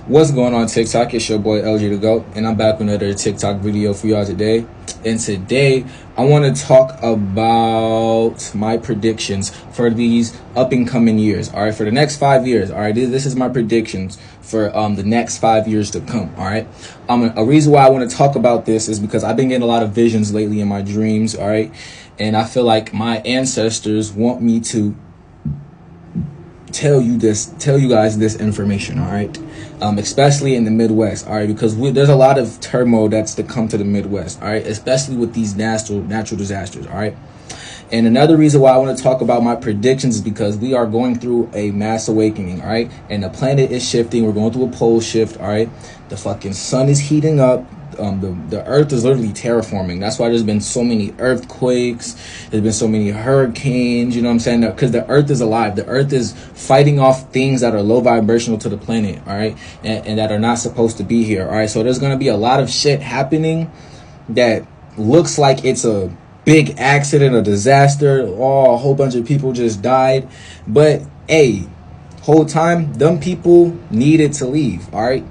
What's going on TikTok? It's your boy LG the GOAT, and I'm back with another TikTok video for y'all today. And today, I want to talk about my predictions for these up and coming years. All right, for the next 5 years. All right, this is my predictions for the next 5 years to come. All right, a reason why I want to talk about this is because I've been getting a lot of visions lately in my dreams. All right, and I feel like my ancestors want me to tell you guys this information. All right, especially in the Midwest. All right, because there's a lot of turmoil that's to come to the Midwest. All right, especially with these natural disasters. All right, and another reason why I want to talk about my predictions is because we are going through a mass awakening. All right, and the planet is shifting. We're going through a pole shift. All right, the fucking sun is heating up. The earth is literally terraforming. That's why there's been so many earthquakes. There's been so many hurricanes. You know what I'm saying? Because the earth is alive. The earth is fighting off things that are low vibrational to the planet. All right. And that are not supposed to be here. All right. So there's going to be a lot of shit happening that looks like it's a big accident, a disaster. Oh, a whole bunch of people just died. But hey, whole time, them people needed to leave. All right.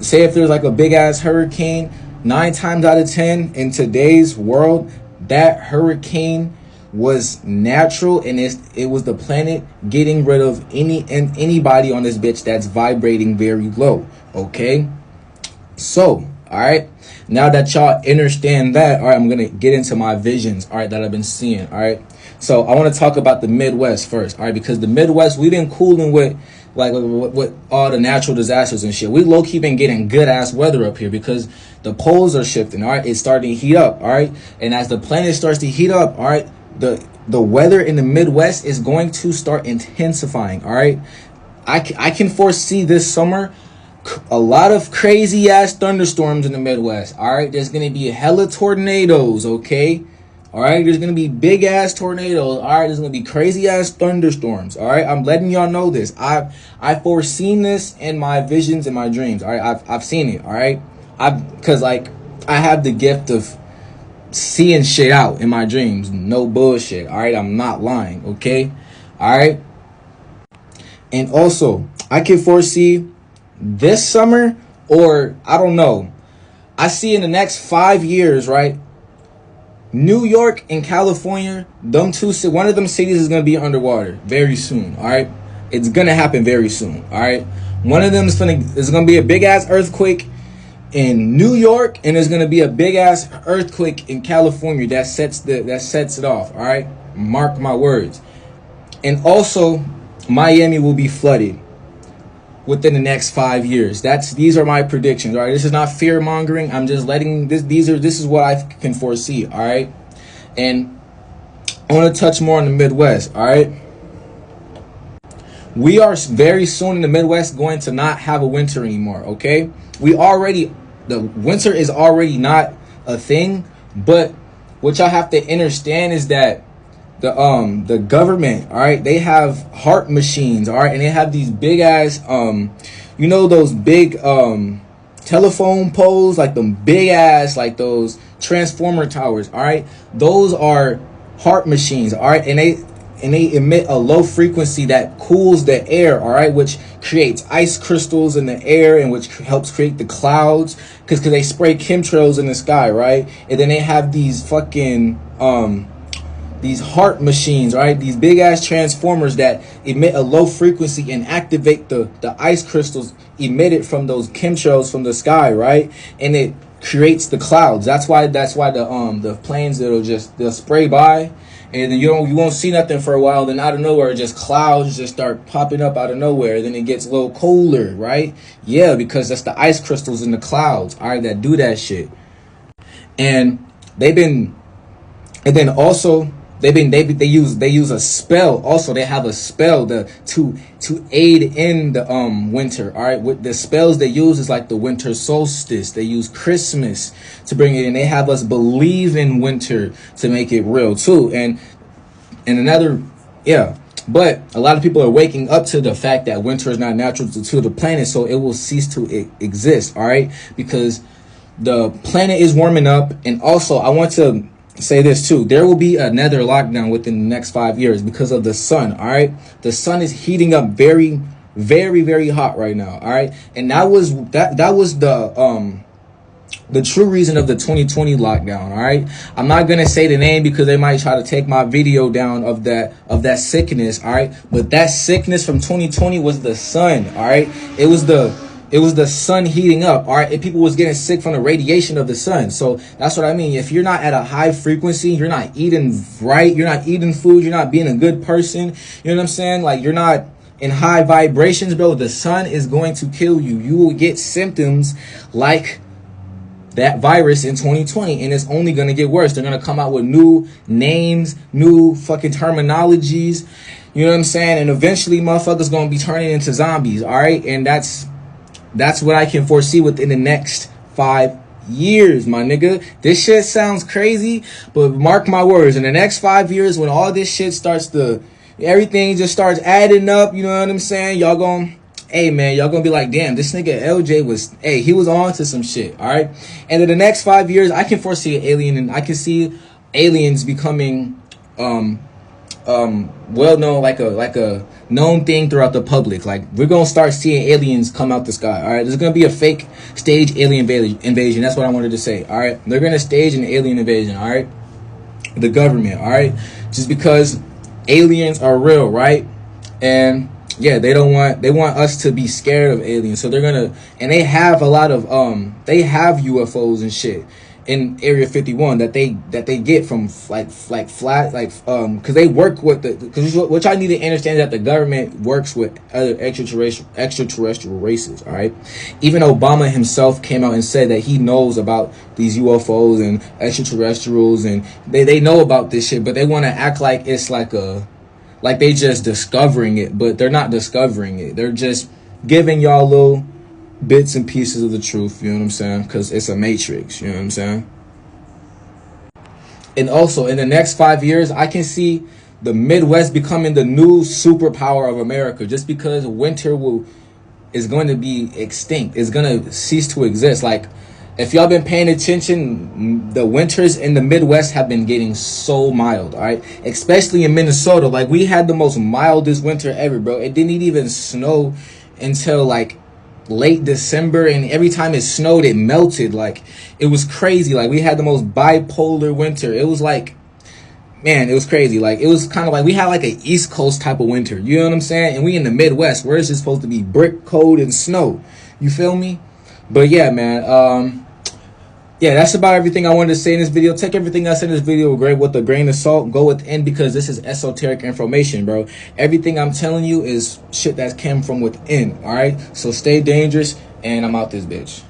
Say if there's like a big ass hurricane, 9 times out of 10 in today's world, that hurricane was natural, and it was the planet getting rid of anybody on this bitch that's vibrating very low. Okay, so all right, now that y'all understand that, all right, I'm gonna get into my visions, all right, that I've been seeing. All right, so I want to talk about the Midwest first, all right, because the Midwest, we've been cooling with all the natural disasters and shit. We low-key been getting good-ass weather up here because the poles are shifting, all right? It's starting to heat up, all right? And as the planet starts to heat up, all right, the weather in the Midwest is going to start intensifying, all right? I can foresee this summer a lot of crazy-ass thunderstorms in the Midwest, all right? There's going to be hella tornadoes, okay? All right, there's going to be big-ass tornadoes. All right, there's going to be crazy-ass thunderstorms. All right, I'm letting y'all know this. I've foreseen this in my visions and my dreams. All right, I've seen it. All right, because I have the gift of seeing shit out in my dreams. No bullshit. All right, I'm not lying. Okay, all right. And also, I can foresee this summer, or I don't know. I see in the next 5 years, right? New York and California, one of them cities is going to be underwater very soon, all right? It's going to happen very soon, all right? One of them is going to be a big-ass earthquake in New York, and there's going to be a big-ass earthquake in California that sets it off, all right? Mark my words. And also, Miami will be flooded within the next 5 years. These are my predictions. All right, this is not fear mongering. I'm just letting this. This is what I can foresee. All right, and I want to touch more on the Midwest. All right, we are very soon in the Midwest going to not have a winter anymore. Okay, the winter is already not a thing. But what y'all have to understand is that the government, all right, they have heart machines, all right, and they have these big ass those big telephone poles, like them big ass, like those transformer towers, all right, those are heart machines, all right, and they emit a low frequency that cools the air, all right, which creates ice crystals in the air, and which helps create the clouds because they spray chemtrails in the sky, right? And then they have these fucking these heart machines, right? These big ass transformers that emit a low frequency and activate the ice crystals emitted from those chemtrails from the sky, right? And it creates the clouds. That's why the planes they'll spray by, and then you won't see nothing for a while. Then out of nowhere, just clouds just start popping up out of nowhere. Then it gets a little colder, right? Yeah, because that's the ice crystals in the clouds, all right, that do that shit. And they use a spell. Also, they have a spell to aid in the winter. All right, with the spells they use is like the winter solstice. They use Christmas to bring it in. They have us believe in winter to make it real too. And another, yeah. But a lot of people are waking up to the fact that winter is not natural to the planet, so it will cease to exist. All right, because the planet is warming up, and also I want to say this too. There will be another lockdown within the next 5 years because of the sun. All right, the sun is heating up very very, very hot right now. All right, and that was the true reason of the 2020 lockdown. All right, I'm not gonna say the name because they might try to take my video down of that sickness. All right, but that sickness from 2020 was the sun. All right, it was the sun heating up. All right, and people was getting sick from the radiation of the sun. So that's what I mean. If you're not at a high frequency, you're not eating right, you're not eating food, you're not being a good person. You know what I'm saying? Like, you're not in high vibrations, bro. The sun is going to kill you. You will get symptoms like that virus in 2020, and it's only going to get worse. They're going to come out with new names, new fucking terminologies, you know what I'm saying? And eventually motherfuckers going to be turning into zombies. All right, and that's what I can foresee within the next 5 years, my nigga. This shit sounds crazy, but mark my words, in the next 5 years, when all this shit everything just starts adding up, you know what I'm saying? Y'all gonna be like, damn, this nigga LJ he was on to some shit. All right, and in the next 5 years, I can foresee an alien, and I can see aliens becoming well known, like a known thing throughout the public. Like, we're gonna start seeing aliens come out the sky. All right, there's gonna be a fake stage alien invasion. That's what I wanted to say. All right, they're gonna stage an alien invasion. All right, the government. All right, just because aliens are real, right? And yeah, they want us to be scared of aliens. So they're gonna, and they have a lot of they have UFOs and shit in Area 51 that they get from because they work with because what y'all need to understand is that the government works with other extraterrestrial races. All right, even Obama himself came out and said that he knows about these UFOs and extraterrestrials, and they know about this shit, but they want to act like it's like they just discovering it, but they're not discovering it. They're just giving y'all little bits and pieces of the truth, you know what I'm saying? Because it's a matrix, you know what I'm saying? And also, in the next 5 years, I can see the Midwest becoming the new superpower of America, just because winter is going to be extinct. It's going to cease to exist. Like, if y'all been paying attention, the winters in the Midwest have been getting so mild, all right? Especially in Minnesota. Like, we had the most mildest winter ever, bro. It didn't even snow until, like, late December, and every time it snowed, it melted. Like, it was crazy. Like, we had the most bipolar winter. It was like, man, it was crazy. Like, it was kind of like we had like an East Coast type of winter, you know what I'm saying? And we in the Midwest, where it's just supposed to be brick, cold, and snow. You feel me? But yeah, man, yeah, that's about everything I wanted to say in this video. Take everything else in this video with a grain of salt. Go within, because this is esoteric information, bro. Everything I'm telling you is shit that came from within, all right? So stay dangerous, and I'm out this bitch.